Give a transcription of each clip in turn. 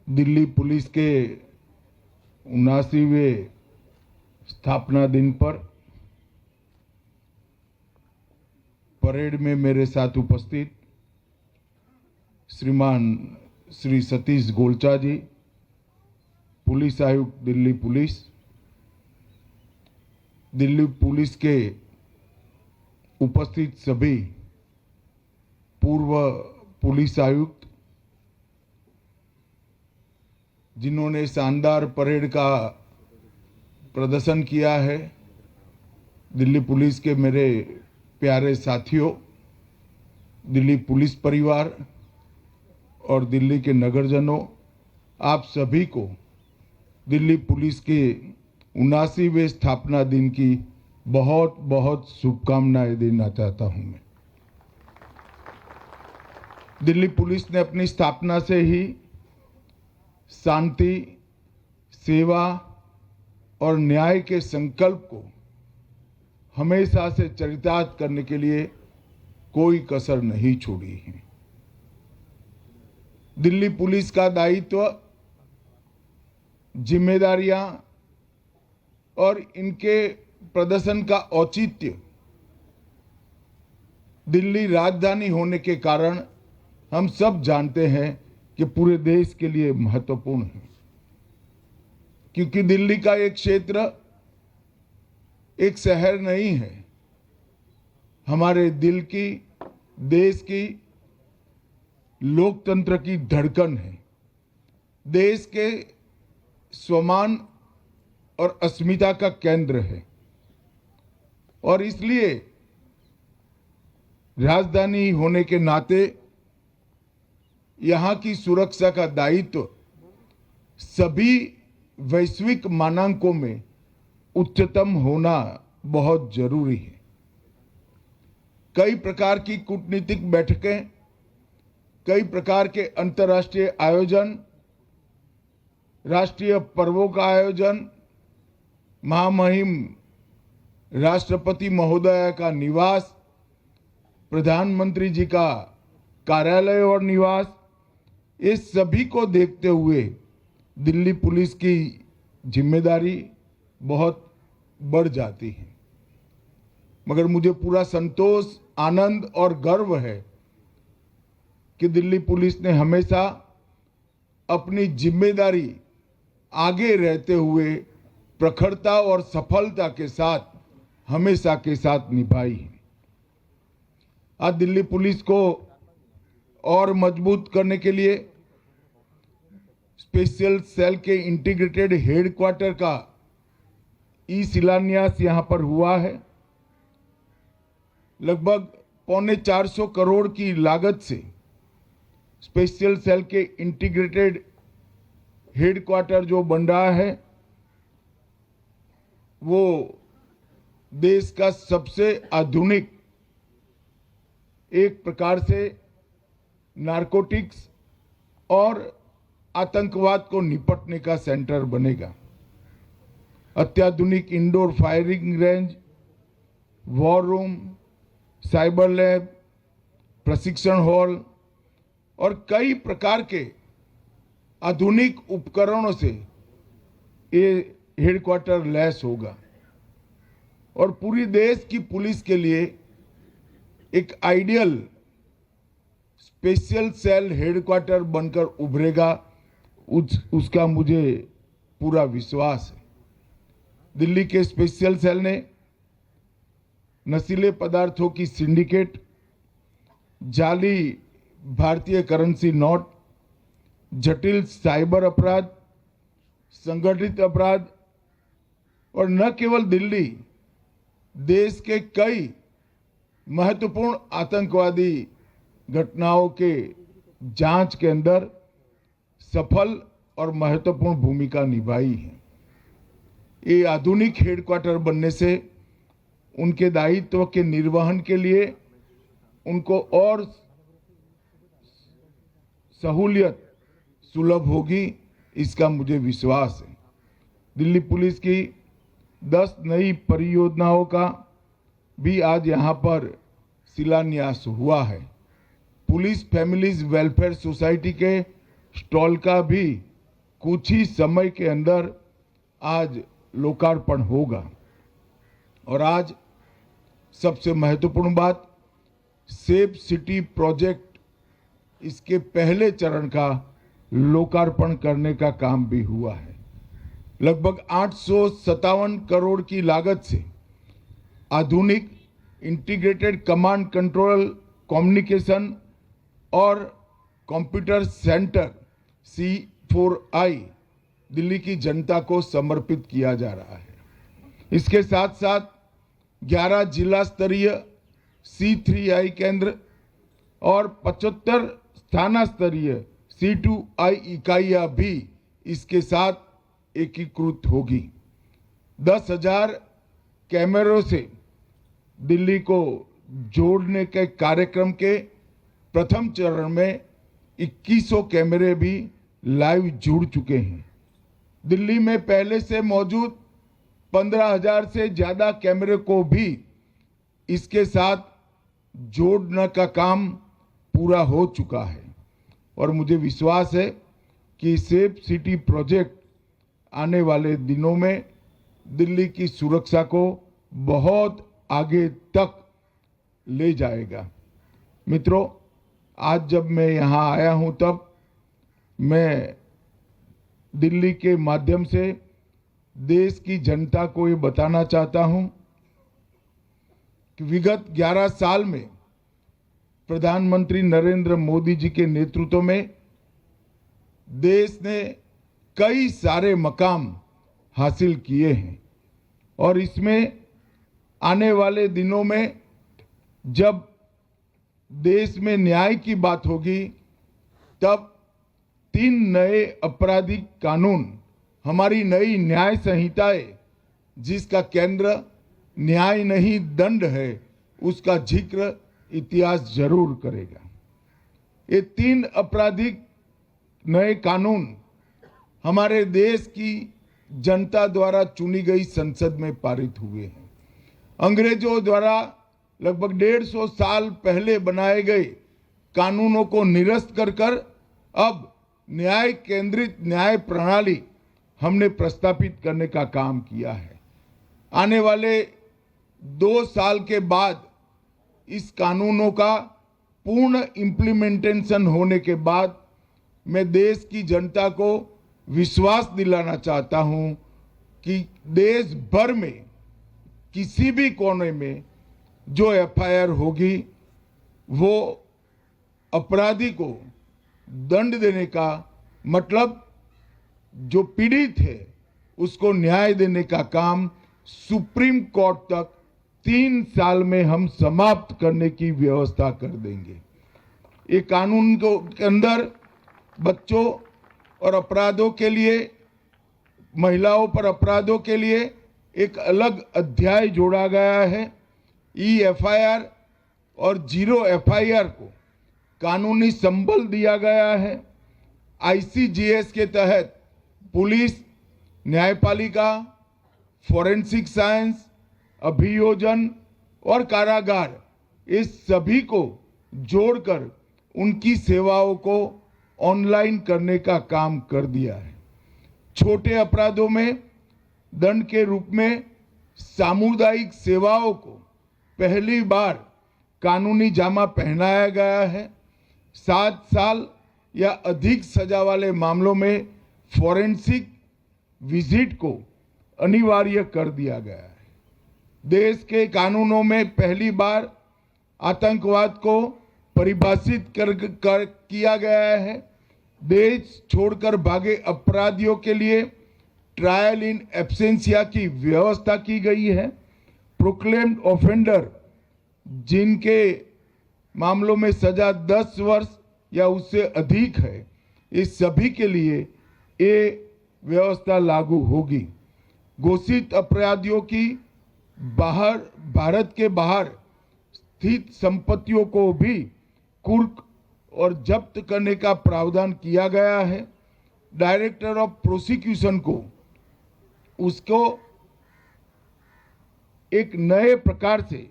Delhi police के 79वें स्थापना दिन पर परेड में मेरे साथ उपस्थित श्रीमान श्री सतीश गोलचा जी, पुलिस आयुक्त दिल्ली पुलिस के उपस्थित सभी पूर्व पुलिस आयुक्त जिन्होंने शानदार परेड का प्रदर्शन किया है, दिल्ली पुलिस के मेरे प्यारे साथियों, दिल्ली पुलिस परिवार और दिल्ली के नगरजनों, आप सभी को दिल्ली पुलिस के 79वें स्थापना दिन की बहुत बहुत शुभकामनाएं देना चाहता हूं। मैं दिल्ली पुलिस ने अपनी स्थापना से ही शांति, सेवा और न्याय के संकल्प को हमेशा से चरितार्थ करने के लिए कोई कसर नहीं छोड़ी है। दिल्ली पुलिस का दायित्व, जिम्मेदारियां और इनके प्रदर्शन का औचित्य दिल्ली राजधानी होने के कारण हम सब जानते हैं कि पूरे देश के लिए महत्वपूर्ण है, क्योंकि दिल्ली का एक क्षेत्र एक शहर नहीं है, हमारे दिल की, देश की, लोकतंत्र की धड़कन है, देश के स्वाभिमान और अस्मिता का केंद्र है। और इसलिए राजधानी होने के नाते यहाँ की सुरक्षा का दायित्व सभी वैश्विक मानकों में उच्चतम होना बहुत जरूरी है। कई प्रकार की कूटनीतिक बैठकें, कई प्रकार के अंतर्राष्ट्रीय आयोजन, राष्ट्रीय पर्वों का आयोजन, महामहिम राष्ट्रपति महोदय का निवास, प्रधानमंत्री जी का कार्यालय और निवास, इस सभी को देखते हुए दिल्ली पुलिस की जिम्मेदारी बहुत बढ़ जाती है। मगर मुझे पूरा संतोष, आनंद और गर्व है कि दिल्ली पुलिस ने हमेशा अपनी जिम्मेदारी आगे रहते हुए प्रखरता और सफलता के साथ हमेशा के साथ निभाई है। आज दिल्ली पुलिस को और मजबूत करने के लिए स्पेशल सेल के इंटीग्रेटेड हेडक्वार्टर का शिलान्यास यहां पर हुआ है। लगभग 450 करोड़ की लागत से स्पेशल सेल के इंटीग्रेटेड हेडक्वार्टर जो बन रहा है, वो देश का सबसे आधुनिक, एक प्रकार से नारकोटिक्स और आतंकवाद को निपटने का सेंटर बनेगा। अत्याधुनिक indoor firing range, war room, cyber lab, प्रशिक्षण हॉल और कई प्रकार के आधुनिक उपकरणों से ये हेडक्वार्टर लैस होगा और पूरी देश की पुलिस के लिए एक आइडियल स्पेशल सेल हेडक्वार्टर बनकर उभरेगा, उसका मुझे पूरा विश्वास है। दिल्ली के स्पेशल सेल ने नशीले पदार्थों की सिंडिकेट, जाली भारतीय करेंसी नोट, जटिल साइबर अपराध, संगठित अपराध और न केवल दिल्ली, देश के कई महत्वपूर्ण आतंकवादी घटनाओं के जांच के अंदर सफल और महत्वपूर्ण भूमिका निभाई है। ये आधुनिक हेडक्वार्टर बनने से उनके दायित्व के निर्वहन के लिए उनको और सहूलियत सुलभ होगी, इसका मुझे विश्वास है। दिल्ली पुलिस की 10 नई परियोजनाओं का भी आज यहाँ पर शिलान्यास हुआ है। पुलिस फैमिलीज वेलफेयर सोसाइटी के स्टॉल का भी कुछ ही समय के अंदर आज लोकार्पण होगा। और आज सबसे महत्वपूर्ण बात, सेफ सिटी प्रोजेक्ट इसके पहले चरण का लोकार्पण करने का काम भी हुआ है। लगभग 857 करोड़ की लागत से आधुनिक इंटीग्रेटेड कमांड कंट्रोल, कम्युनिकेशन और कंप्यूटर सेंटर C4I दिल्ली की जनता को समर्पित किया जा रहा है। इसके साथ साथ 11 जिला स्तरीय C3I केंद्र और 75 स्थाना स्तरीय C2I इकाइयां भी इसके साथ एकीकृत होगी। 10,000 कैमरों से दिल्ली को जोड़ने के कार्यक्रम के प्रथम चरण में 2100 कैमरे भी लाइव जुड़ चुके हैं। दिल्ली में पहले से मौजूद 15,000 से ज्यादा कैमरे को भी इसके साथ जोड़ने का काम पूरा हो चुका है। और मुझे विश्वास है कि सेफ सिटी प्रोजेक्ट आने वाले दिनों में दिल्ली की सुरक्षा को बहुत आगे तक ले जाएगा। मित्रों, आज जब मैं यहाँ आया हूँ तब मैं दिल्ली के माध्यम से देश की जनता को ये बताना चाहता हूँ कि विगत 11 साल में प्रधानमंत्री नरेंद्र मोदी जी के नेतृत्व में देश ने कई सारे मकाम हासिल किए हैं। और इसमें आने वाले दिनों में जब देश में न्याय की बात होगी तब 3 नए आपराधिक कानून, हमारी नई न्याय संहिताएं, जिसका केंद्र न्याय नहीं दंड है, उसका जिक्र इतिहास जरूर करेगा। ये 3 आपराधिक नए कानून हमारे देश की जनता द्वारा चुनी गई संसद में पारित हुए हैं। अंग्रेजों द्वारा लगभग 150 साल पहले बनाए गए कानूनों को निरस्त कर अब न्याय केंद्रित न्याय प्रणाली हमने प्रस्तापित करने का काम किया है। आने वाले 2 साल के बाद इस कानूनों का पूर्ण इम्प्लीमेंटेशन होने के बाद मैं देश की जनता को विश्वास दिलाना चाहता हूं कि देश भर में किसी भी कोने में जो FIR होगी वो अपराधी को दंड देने का मतलब जो पीड़ित है उसको न्याय देने का काम सुप्रीम कोर्ट तक 3 साल में हम समाप्त करने की व्यवस्था कर देंगे। ये कानून के अंदर बच्चों और अपराधों के लिए, महिलाओं पर अपराधों के लिए एक अलग अध्याय जोड़ा गया है। EFIR और 0 FIR को कानूनी संबल दिया गया है। ICGS के तहत पुलिस, न्यायपालिका, फोरेंसिक साइंस, अभियोजन और कारागार, इस सभी को जोड़कर उनकी सेवाओं को ऑनलाइन करने का काम कर दिया है। छोटे अपराधों में दंड के रूप में सामुदायिक सेवाओं को पहली बार कानूनी जामा पहनाया गया है। 7 साल या अधिक सजा वाले मामलों में फोरेंसिक विजिट को अनिवार्य कर दिया गया है। देश के कानूनों में पहली बार आतंकवाद को परिभाषित किया गया है। देश छोड़कर भागे अपराधियों के लिए ट्रायल इन एब्सेंशिया की व्यवस्था की गई है। प्रोक्लेम्ड ऑफेंडर जिनके मामलों में सजा 10 वर्ष या उससे अधिक है, इस सभी के लिए ये व्यवस्था लागू होगी। घोषित अपराधियों की भारत के बाहर स्थित संपत्तियों को भी कुर्क और जब्त करने का प्रावधान किया गया है। डायरेक्टर ऑफ प्रोसिक्यूशन को उसको एक नए प्रकार से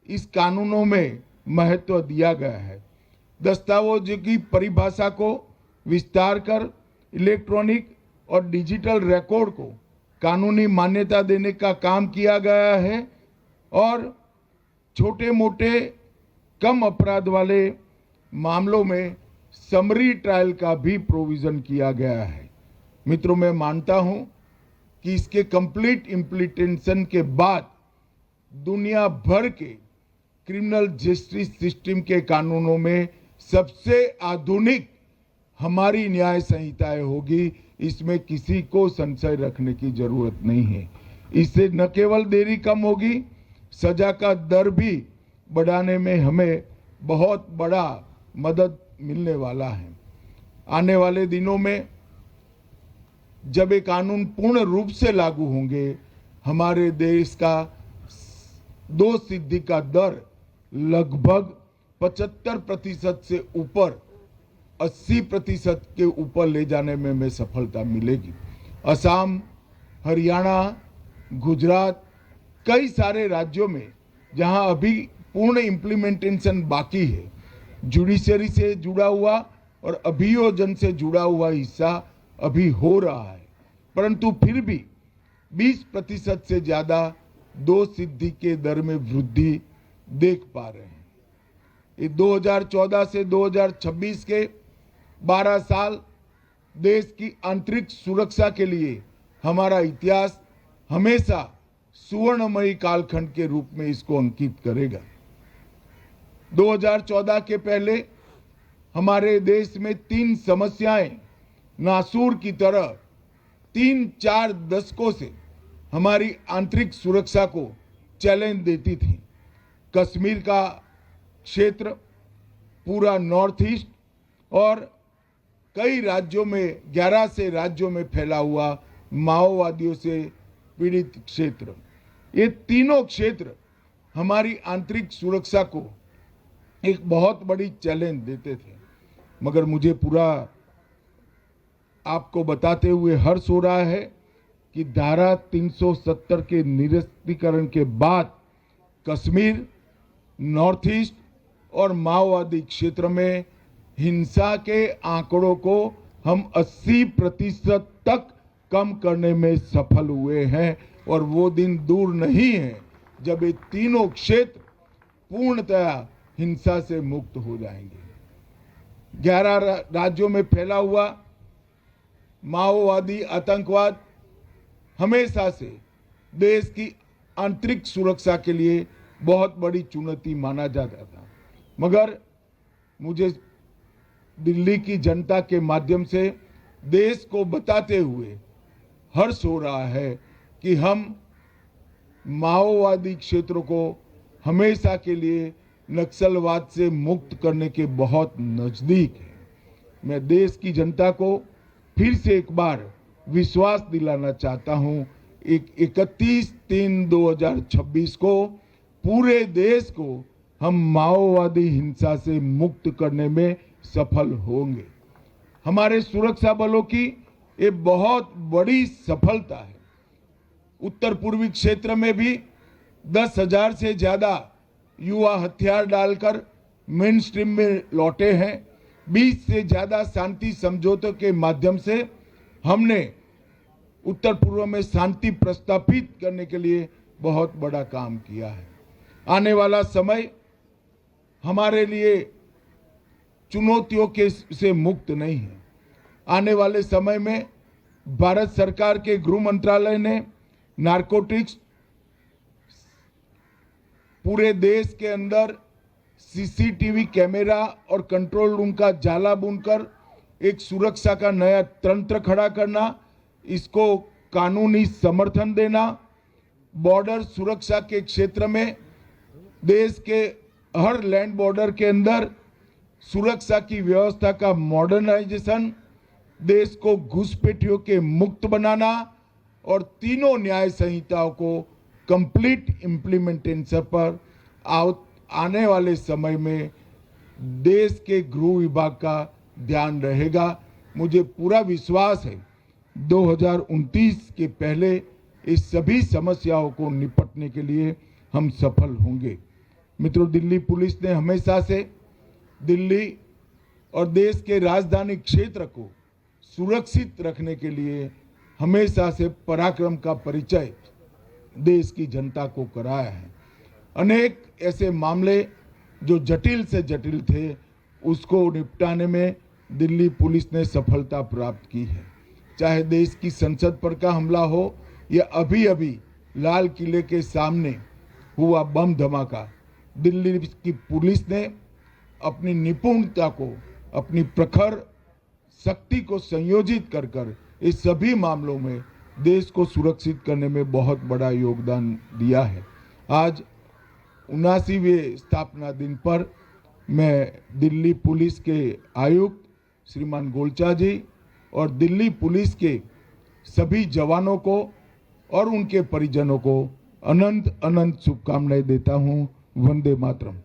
इस कानूनों में महत्व दिया गया है। दस्तावेजों की परिभाषा को विस्तार कर इलेक्ट्रॉनिक और डिजिटल रिकॉर्ड को कानूनी मान्यता देने का काम किया गया है और छोटे मोटे कम अपराध वाले मामलों में समरी ट्रायल का भी प्रोविजन किया गया है। मित्रों, मैं मानता हूं कि इसके कंप्लीट इम्प्लीमेंटेशन के बाद दुनिया भर के क्रिमिनल जस्टिस सिस्टम के कानूनों में सबसे आधुनिक हमारी न्याय संहिताएं होगी। इसमें किसी को संशय रखने की जरूरत नहीं है। इससे न केवल देरी कम होगी, सजा का दर भी बढ़ाने में हमें बहुत बड़ा मदद मिलने वाला है। आने वाले दिनों में जब ये कानून पूर्ण रूप से लागू होंगे, हमारे देश का दोष सिद्धि का दर लगभग 75% से ऊपर 80% के ऊपर ले जाने में हमें सफलता मिलेगी। असम, हरियाणा, गुजरात, कई सारे राज्यों में जहां अभी पूर्ण इम्प्लीमेंटेशन बाकी है, जुडिशरी से जुड़ा हुआ और अभियोजन से जुड़ा हुआ हिस्सा अभी हो रहा है, परंतु फिर भी 20% से ज्यादा दोष सिद्धि के दर में वृद्धि देख पा रहे हैं। ये 2014 से 2026 के 12 साल देश की आंतरिक सुरक्षा के लिए हमारा इतिहास हमेशा सुवर्णमयी कालखंड के रूप में इसको अंकित करेगा। 2014 के पहले हमारे देश में 3 समस्याएं नासूर की तरह 3-4 दशकों से हमारी आंतरिक सुरक्षा को चैलेंज देती थी। कश्मीर का क्षेत्र, पूरा नॉर्थ ईस्ट और कई राज्यों में 11 से राज्यों में फैला हुआ माओवादियों से पीड़ित क्षेत्र, ये तीनों क्षेत्र हमारी आंतरिक सुरक्षा को एक बहुत बड़ी चैलेंज देते थे। मगर मुझे पूरा आपको बताते हुए हर्ष हो रहा है कि धारा 370 के निरस्तीकरण के बाद कश्मीर, नॉर्थ ईस्ट और माओवादी क्षेत्र में हिंसा के आंकड़ों को हम 80% तक कम करने में सफल हुए हैं और वो दिन दूर नहीं है जब ये तीनों क्षेत्र पूर्णतया हिंसा से मुक्त हो जाएंगे। 11 राज्यों में फैला हुआ माओवादी आतंकवाद हमेशा से देश की आंतरिक सुरक्षा के लिए बहुत बड़ी चुनौती माना जाता था, मगर मुझे दिल्ली की जनता के माध्यम से देश को बताते हुए हर्ष हो रहा है कि हम माओवादी क्षेत्रों को हमेशा के लिए नक्सलवाद से मुक्त करने के बहुत नजदीक हैं। मैं देश की जनता को फिर से एक बार विश्वास दिलाना चाहता हूं, 31/3/2026 को पूरे देश को हम माओवादी हिंसा से मुक्त करने में सफल होंगे। हमारे सुरक्षा बलों की ये बहुत बड़ी सफलता है। उत्तर पूर्वी क्षेत्र में भी 10,000 से ज्यादा युवा हथियार डालकर मेन स्ट्रीम में लौटे हैं। 20 से ज्यादा शांति समझौतों के माध्यम से हमने उत्तर पूर्व में शांति प्रस्थापित करने के लिए बहुत बड़ा काम किया है। आने वाला समय हमारे लिए चुनौतियों के से मुक्त नहीं है। आने वाले समय में भारत सरकार के गृह मंत्रालय ने नारकोटिक्स पूरे देश के अंदर सीसीटीवी कैमरा और कंट्रोल रूम का जाला बुनकर एक सुरक्षा का नया तंत्र खड़ा करना, इसको कानूनी समर्थन देना, बॉर्डर सुरक्षा के क्षेत्र में देश के हर लैंड बॉर्डर के अंदर सुरक्षा की व्यवस्था का मॉडर्नाइजेशन, देश को घुसपैठियों के मुक्त बनाना और तीनों न्याय संहिताओं को कंप्लीट इम्प्लीमेंटेशन पर आने वाले समय में देश के गृह विभाग का ध्यान रहेगा। मुझे पूरा विश्वास है 2029 के पहले इस सभी समस्याओं को निपटने के लिए हम सफल होंगे। मित्रों, दिल्ली पुलिस ने हमेशा से दिल्ली और देश के राजधानी क्षेत्र को सुरक्षित रखने के लिए हमेशा से पराक्रम का परिचय देश की जनता को कराया है। अनेक ऐसे मामले जो जटिल से जटिल थे, उसको निपटाने में दिल्ली पुलिस ने सफलता प्राप्त की है। चाहे देश की संसद पर का हमला हो या अभी अभी लाल किले के सामने हुआ बम धमाका, दिल्ली की पुलिस ने अपनी निपुणता को, अपनी प्रखर शक्ति को संयोजित कर कर इस सभी मामलों में देश को सुरक्षित करने में बहुत बड़ा योगदान दिया है। आज 79वें स्थापना दिन पर मैं दिल्ली पुलिस के आयुक्त श्रीमान गोलचा जी और दिल्ली पुलिस के सभी जवानों को और उनके परिजनों को अनंत अनंत शुभकामनाएं देता हूं। वंदे मातरम।